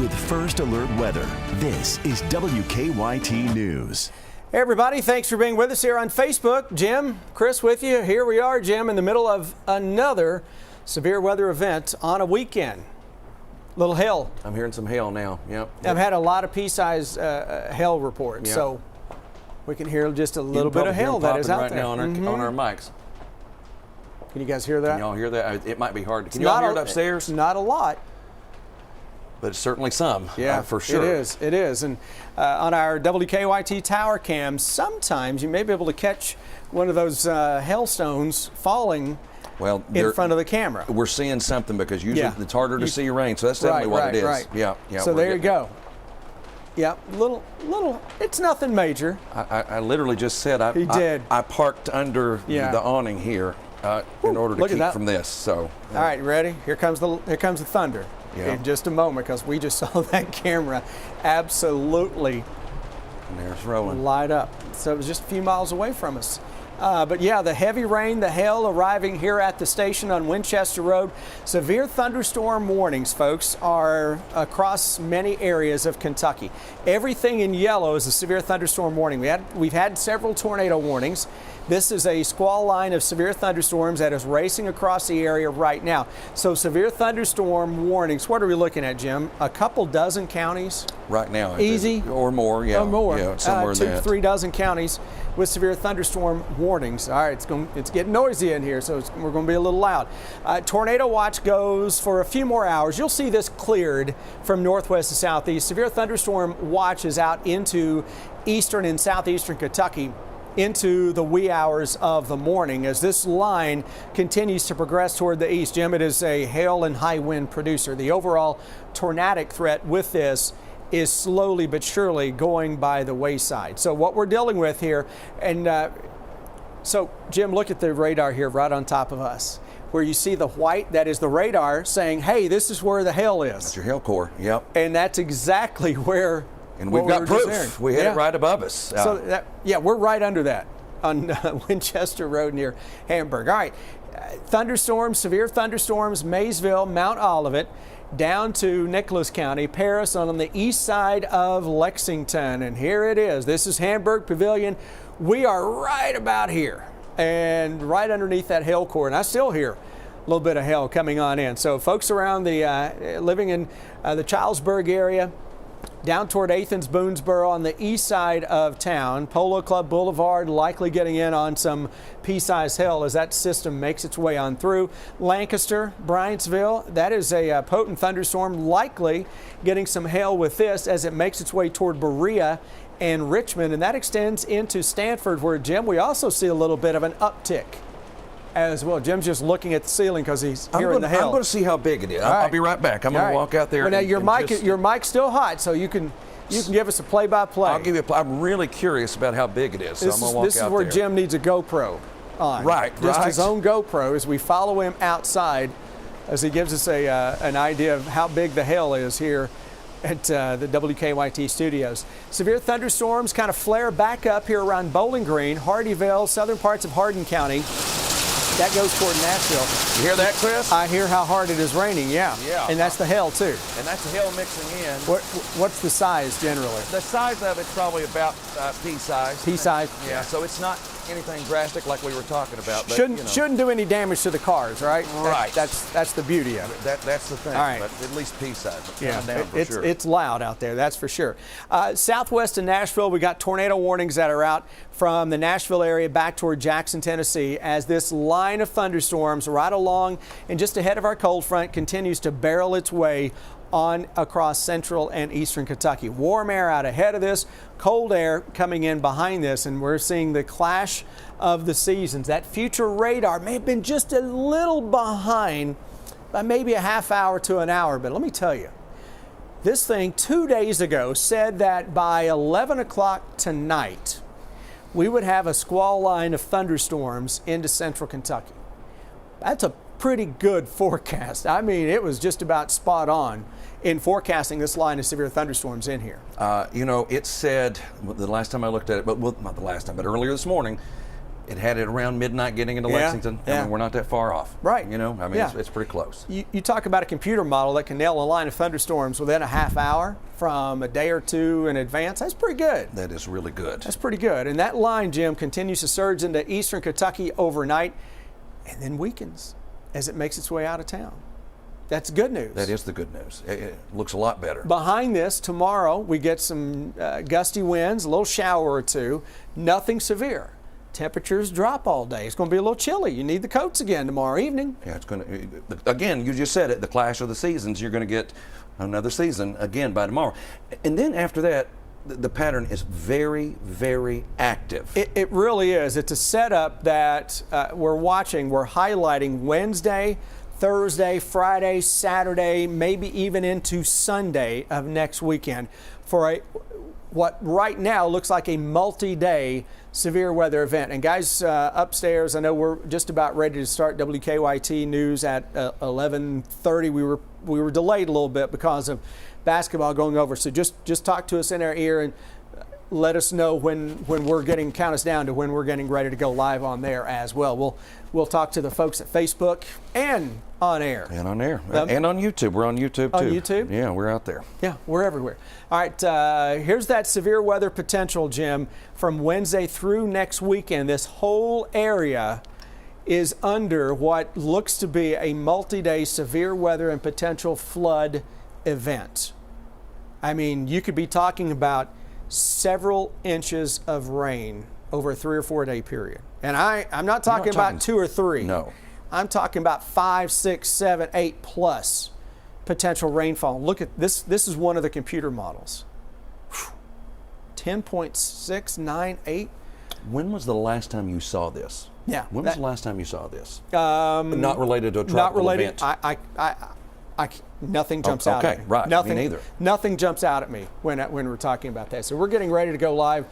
with First Alert Weather. This is WKYT News. Hey everybody, thanks for being with us here on Facebook. Jim, Chris with you. Here we are, Jim, in the middle of another severe weather event on a weekend. Little hail. I'm hearing some hail now. Yep. I've had a lot of pea-sized hail reports, so we can hear just a little bit of hail that is out right there. now on our mics. Can you guys hear that? Can y'all hear that? It might be hard. Can y'all hear it upstairs? Not a lot. But it's certainly some, for sure. It is. And on our WKYT tower cam, sometimes you may be able to catch one of those hailstones falling in front of the camera. We're seeing something because usually it's harder to see rain, so that's definitely what it is. Right. Yeah. So there you go. Yeah, little. It's nothing major. I literally just said I parked under the awning here in order to keep from this. So. All right, ready? Here comes the thunder. In just a moment, because we just saw that camera absolutely light up. So it was just a few miles away from us. But yeah, the heavy rain, the hail arriving here at the station on Winchester Road. Severe thunderstorm warnings, folks, are across many areas of Kentucky. Everything in yellow is a severe thunderstorm warning. We've had several tornado warnings. This is a squall line of severe thunderstorms that is racing across the area right now. So severe thunderstorm warnings, what are we looking at, Jim? A couple dozen counties? Right now. Easy? Or more, yeah. Or more. Yeah, somewhere in that. 3 dozen counties with severe thunderstorm warnings. All right, it's getting noisy in here, so we're going to be a little loud. Tornado watch goes for a few more hours. You'll see this cleared from northwest to southeast. Severe thunderstorm watch is out into eastern and southeastern Kentucky into the wee hours of the morning as this line continues to progress toward the east. Jim, it is a hail and high wind producer. The overall tornadic threat with this is slowly but surely going by the wayside. So what we're dealing with here, and so Jim, look at the radar here right on top of us, where you see the white, that is the radar saying, hey, this is where the hail is. That's your hail core, yep. And that's exactly where. And we've got proof. We had it right above us. So we're right under that on Winchester Road near Hamburg. All right, thunderstorms, severe thunderstorms, Maysville, Mount Olivet, down to Nicholas County, Paris on the east side of Lexington. And here it is. This is Hamburg Pavilion. We are right about here and right underneath that hail core. And I still hear a little bit of hail coming on in. So folks around the living in the Childsburg area, down toward Athens, Boonesboro on the east side of town. Polo Club Boulevard likely getting in on some pea-sized hail as that system makes its way on through. Lancaster, Bryantsville, that is a potent thunderstorm, likely getting some hail with this as it makes its way toward Berea and Richmond, and that extends into Stanford, where, Jim, we also see a little bit of an uptick as well. Jim's just looking at the ceiling because he's hearing the hail. I'm going to see how big it is. I'll be right back. I'm going to walk out there. Well, now your mic's still hot, so you can give us a play-by-play. I'll give you. I'm really curious about how big it is. So I'm going to walk out there. This is where Jim needs a GoPro on. Right. Just his own GoPro as we follow him outside, as he gives us an idea of how big the hail is here at the WKYT studios. Severe thunderstorms kind of flare back up here around Bowling Green, Hardeeville, southern parts of Hardin County. That goes toward Nashville. You hear that, Chris? I hear how hard it is raining, yeah. And that's the hail, too. And that's the hail mixing in. What's the size, generally? The size of it's probably about pea size. Pea size? Yeah, so it's not anything drastic like we were talking about. But, shouldn't do any damage to the cars, right? Right. That's the beauty of it. That's the thing. All right. But at least pea size. It's loud out there, that's for sure. Southwest of Nashville, we got tornado warnings that are out from the Nashville area back toward Jackson, Tennessee, as this line of thunderstorms right along and just ahead of our cold front continues to barrel its way on across central and eastern Kentucky. Warm air out ahead of this, cold air coming in behind this, and we're seeing the clash of the seasons. That future radar may have been just a little behind by maybe a half hour to an hour, but let me tell you, this thing 2 days ago said that by 11 o'clock tonight, we would have a squall line of thunderstorms into central Kentucky. That's a pretty good forecast. I mean, it was just about spot on in forecasting this line of severe thunderstorms in here. It said, the last time I looked at it, but not the last time, but earlier this morning, it had it around midnight getting into Lexington. I mean, we're not that far off. Right. You know, I mean, it's pretty close. You talk about a computer model that can nail a line of thunderstorms within a half hour from a day or two in advance. That's pretty good. That is really good. That's pretty good. And that line, Jim, continues to surge into eastern Kentucky overnight and then weakens as it makes its way out of town. That's good news. That is the good news. It looks a lot better. Behind this, tomorrow, we get some gusty winds, a little shower or two, nothing severe. Temperatures drop all day. It's going to be a little chilly. You need the coats again tomorrow evening. Yeah, it's going to, again, you just said it, the clash of the seasons. You're going to get another season again by tomorrow. And then after that, the pattern is very, very active. It really is. It's a setup that we're watching. We're highlighting Wednesday, Thursday, Friday, Saturday, maybe even into Sunday of next weekend for what right now looks like a multi-day severe weather event. And guys upstairs, I know we're just about ready to start WKYT news at 11:30. We were delayed a little bit because of basketball going over. So just talk to us in our ear and let us know when we're count us down to when we're getting ready to go live on there as well. We'll talk to the folks at Facebook and on air. And on air. And on YouTube. We're on YouTube too. On YouTube? Yeah, we're out there. Yeah, we're everywhere. All right, here's that severe weather potential, Jim, from Wednesday through next weekend. This whole area is under what looks to be a multi-day severe weather and potential flood event. I mean, you could be talking about several inches of rain over a 3 or 4 day period. And I'm not talking about 2 or 3. No. I'm talking about 5, 6, 7, 8 plus potential rainfall. Look at this. This is one of the computer models. 10.698. When was the last time you saw this? Yeah. When was the last time you saw this? Not related to a tropical event. Nothing jumps out at me. Okay, right. Nothing, me neither. Nothing jumps out at me when we're talking about that. So we're getting ready to go live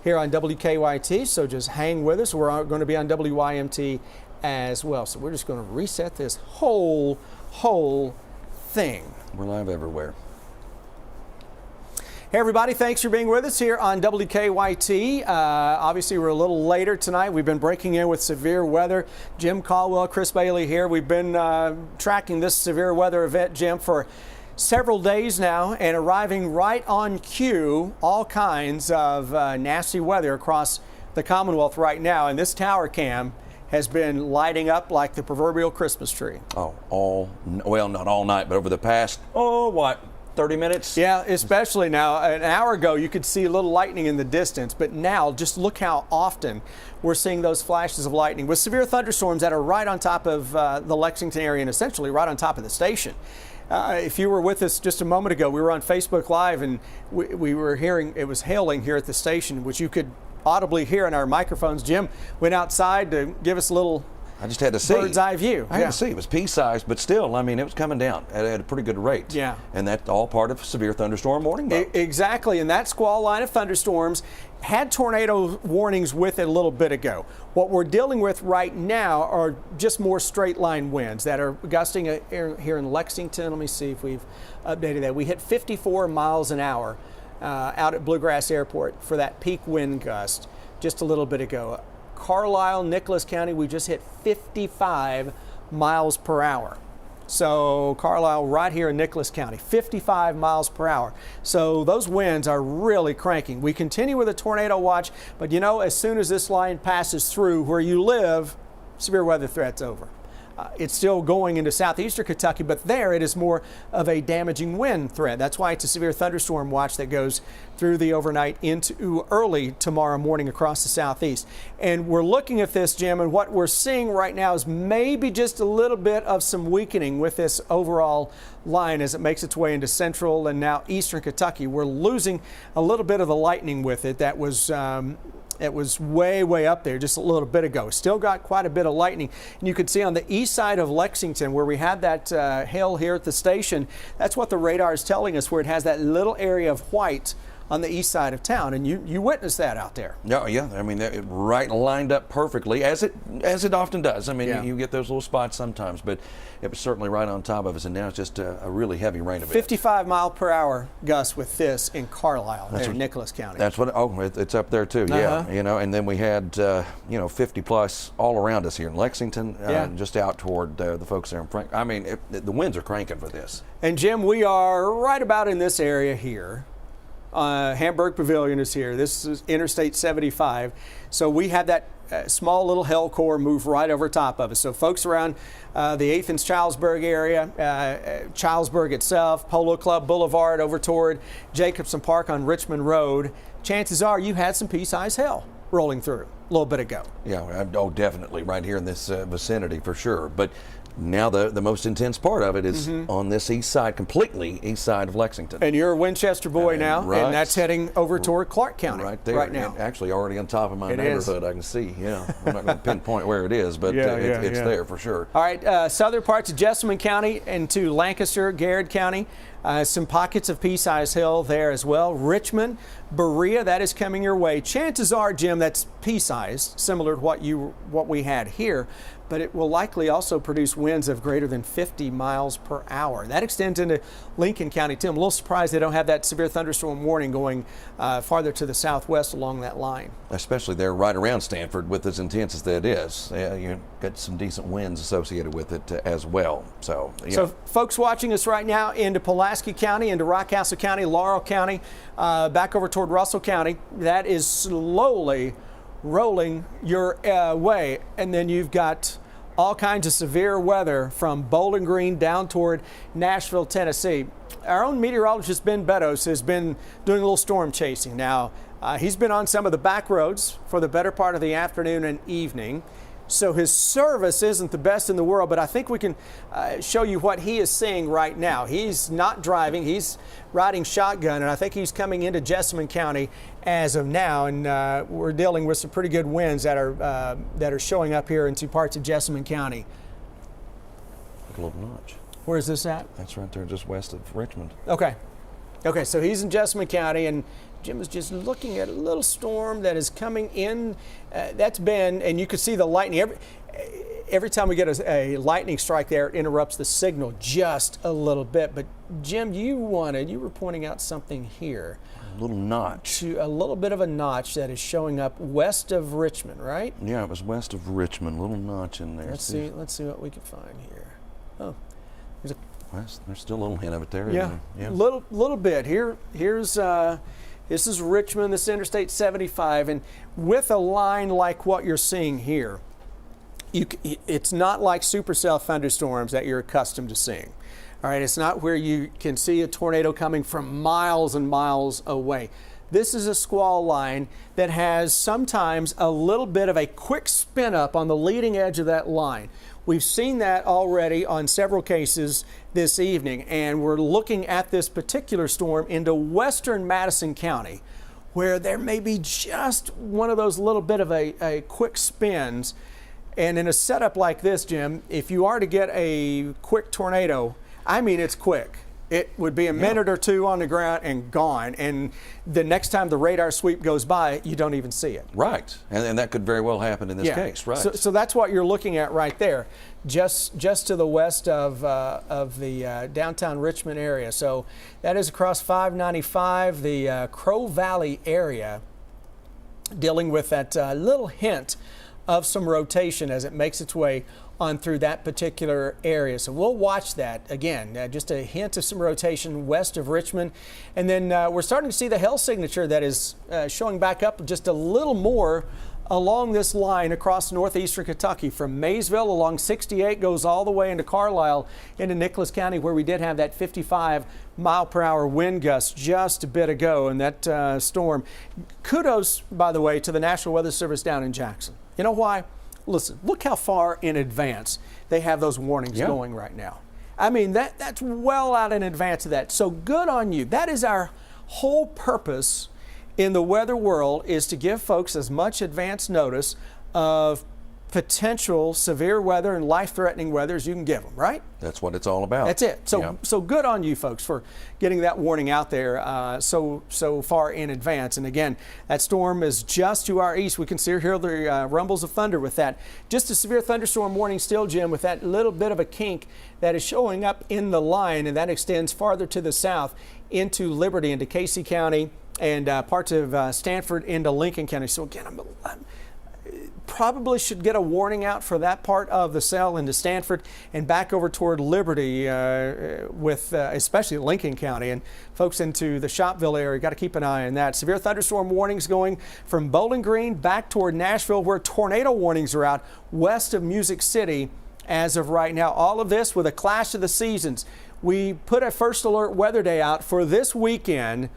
here on WKYT, so just hang with us. We're going to be on WYMT as well. So we're just going to reset this whole thing. We're live everywhere. Hey everybody, thanks for being with us here on WKYT. Obviously we're a little later tonight. We've been breaking in with severe weather. Jim Caldwell, Chris Bailey here. We've been tracking this severe weather event, Jim, for several days now and arriving right on cue, all kinds of nasty weather across the Commonwealth right now. And this tower cam has been lighting up like the proverbial Christmas tree. Oh, well, not all night, but over the past, 30 minutes? Yeah, especially now. An hour ago, you could see a little lightning in the distance, but now just look how often we're seeing those flashes of lightning with severe thunderstorms that are right on top of the Lexington area and essentially right on top of the station. If you were with us just a moment ago, we were on Facebook Live and we were hearing it was hailing here at the station, which you could audibly hear in our microphones. Jim went outside to give us a little I just had to see. Bird's eye view. I had to see. It was pea-sized, but still, I mean, it was coming down at a pretty good rate. Yeah. And that's all part of severe thunderstorm warning mode. Exactly. And that squall line of thunderstorms had tornado warnings with it a little bit ago. What we're dealing with right now are just more straight line winds that are gusting here in Lexington. Let me see if we've updated that. We hit 54 miles an hour out at Bluegrass Airport for that peak wind gust just a little bit ago. Carlisle, Nicholas County, we just hit 55 miles per hour. So Carlisle right here in Nicholas County, 55 miles per hour. So those winds are really cranking. We continue with a tornado watch, but you know, as soon as this line passes through where you live, severe weather threat's over. It's still going into southeastern Kentucky, but there it is more of a damaging wind threat. That's why it's a severe thunderstorm watch that goes through the overnight into early tomorrow morning across the southeast. And we're looking at this, Jim, and what we're seeing right now is maybe just a little bit of some weakening with this overall line as it makes its way into central and now eastern Kentucky. We're losing a little bit of the lightning with it that was it was way up there just a little bit ago. Still got quite a bit of lightning. And you can see on the east side of Lexington where we had that hail here at the station, that's what the radar is telling us, where it has that little area of white on the east side of town, and you witnessed that out there. No, yeah, I mean, it right lined up perfectly, as it often does. I mean, you get those little spots sometimes, but it was certainly right on top of us, and now it's just a really heavy rain event. 55-mile-per-hour gusts with this in Carlisle, in Nicholas County. That's what. Oh, it's up there too. Yeah, and then we had 50 plus all around us here in Lexington, just out toward the folks there in Frank. I mean, the winds are cranking for this. And Jim, we are right about in this area here. Hamburg Pavilion is here. This is Interstate 75. So we had that small little hell core move right over top of us. So folks around the Athens-Childsburg area, Childsburg itself, Polo Club Boulevard over toward Jacobson Park on Richmond Road, chances are you had some pea-sized hail rolling through a little bit ago. Yeah, definitely right here in this vicinity for sure. But now the most intense part of it is on this east side, completely east side of Lexington. And you're a Winchester boy now, right. And that's heading over toward Clark County right there, right now. And actually already on top of my neighborhood, I can see. Yeah, I'm not going to pinpoint where it is, but it's there for sure. All right, southern parts of Jessamine County into Lancaster, Garrett County. Some pockets of pea-sized hail there as well. Richmond, Berea, that is coming your way. Chances are, Jim, that's pea-sized, similar to what we had here, but it will likely also produce winds of greater than 50 miles per hour. That extends into Lincoln County, too. I'm a little surprised they don't have that severe thunderstorm warning going farther to the southwest along that line. Especially there right around Stanford with as intense as that is. You got some decent winds associated with it as well. So folks watching us right now into Pulaski County, into Rockcastle County, Laurel County, back over toward Russell County, that is slowly rolling your way. And then you've got all kinds of severe weather from Bowling Green down toward Nashville, Tennessee. Our own meteorologist Ben Beddoes has been doing a little storm chasing. Now, he's been on some of the back roads for the better part of the afternoon and evening. So his service isn't the best in the world, but I think we can show you what he is seeing right now. He's not driving, he's riding shotgun, and I think he's coming into Jessamine County as of now, and we're dealing with some pretty good winds that are showing up here into parts of Jessamine County. Look a little notch. Where is this at? That's right there, just west of Richmond. Okay, so he's in Jessamine County, and Jim is just looking at a little storm that is coming in. That's been, and you can see the lightning. Every time we get a lightning strike there, it interrupts the signal just a little bit. But Jim, you were pointing out something here. A little notch. A little bit of a notch that is showing up west of Richmond, right? Yeah, it was west of Richmond. A little notch in there. Let's see what we can find here. Oh, there's still a little hint of it there. Yeah, little bit. Here's. This is Richmond, this is Interstate 75, and with a line like what you're seeing here, it's not like supercell thunderstorms that you're accustomed to seeing. All right, it's not where you can see a tornado coming from miles and miles away. This is a squall line that has sometimes a little bit of a quick spin up on the leading edge of that line. We've seen that already on several cases this evening, and we're looking at this particular storm into western Madison County, where there may be just one of those little bit of a quick spins. And in a setup like this, Jim, if you are to get a quick tornado, I mean it's quick. It would be a minute or two on the ground and gone. And the next time the radar sweep goes by, you don't even see it. Right. And that could very well happen in this case, right? So that's what you're looking at right there, just to the west of the downtown Richmond area. So that is across 595, the Crow Valley area, dealing with that little hint of some rotation as it makes its way on through that particular area. So we'll watch that again, just a hint of some rotation west of Richmond. And then we're starting to see the hail signature that is showing back up just a little more along this line across northeastern Kentucky from Maysville along 68 goes all the way into Carlisle into Nicholas County, where we did have that 55-mile-per-hour wind gust just a bit ago in that storm. Kudos, by the way, to the National Weather Service down in Jackson. You know why? Listen, look how far in advance they have those warnings going right now. I mean, that's well out in advance of that. So good on you. That is our whole purpose in the weather world, is to give folks as much advance notice of potential severe weather and life-threatening weather as you can give them, right? That's what it's all about. That's it. So, Yeah. so good on you folks for getting that warning out there so far in advance. And again, that storm is just to our east. We can still hear the rumbles of thunder with that. Just a severe thunderstorm warning still, Jim, with that little bit of a kink that is showing up in the line, and that extends farther to the south into Liberty, into Casey County, and parts of Stanford into Lincoln County. So again, I'm probably should get a warning out for that part of the cell into Stanford and back over toward Liberty with especially Lincoln County, and folks into the Shopville area. Got to keep an eye on that. Severe thunderstorm warnings going from Bowling Green back toward Nashville, where tornado warnings are out west of Music City as of right now. All of this with a clash of the seasons. We put a first alert weather day out for this weekend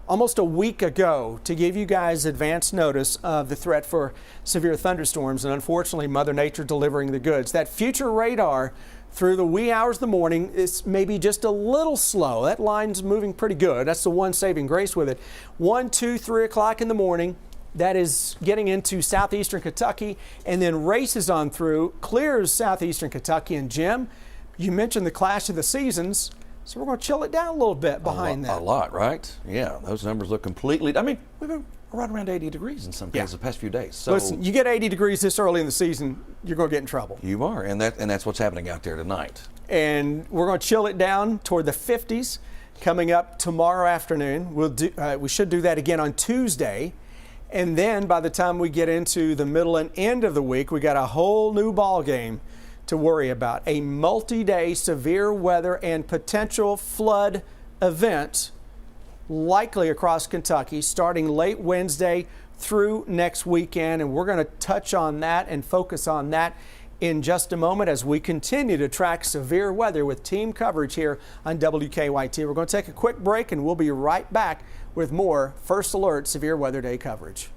almost a week ago to give you guys advance notice of the threat for severe thunderstorms, and unfortunately Mother Nature delivering the goods. That future radar through the wee hours of the morning is maybe just a little slow. That line's moving pretty good. That's the one saving grace with it. 1, 2, 3 o'clock in the morning, that is getting into southeastern Kentucky and then races on through, clears southeastern Kentucky. And Jim, you mentioned the clash of the seasons. So we're going to chill it down a little bit behind that. A lot, right? Yeah, those numbers look completely. I mean, we've been right around 80 degrees in some cases the past few days. So listen, you get 80 degrees this early in the season, you're going to get in trouble. You are, and that's what's happening out there tonight. And we're going to chill it down toward the 50s coming up tomorrow afternoon. We should do that again on Tuesday. And then by the time we get into the middle and end of the week, we got a whole new ball game to worry about. A multi-day severe weather and potential flood event likely across Kentucky starting late Wednesday through next weekend. And we're going to touch on that and focus on that in just a moment as we continue to track severe weather with team coverage here on WKYT. We're going to take a quick break and we'll be right back with more First Alert Severe Weather Day coverage.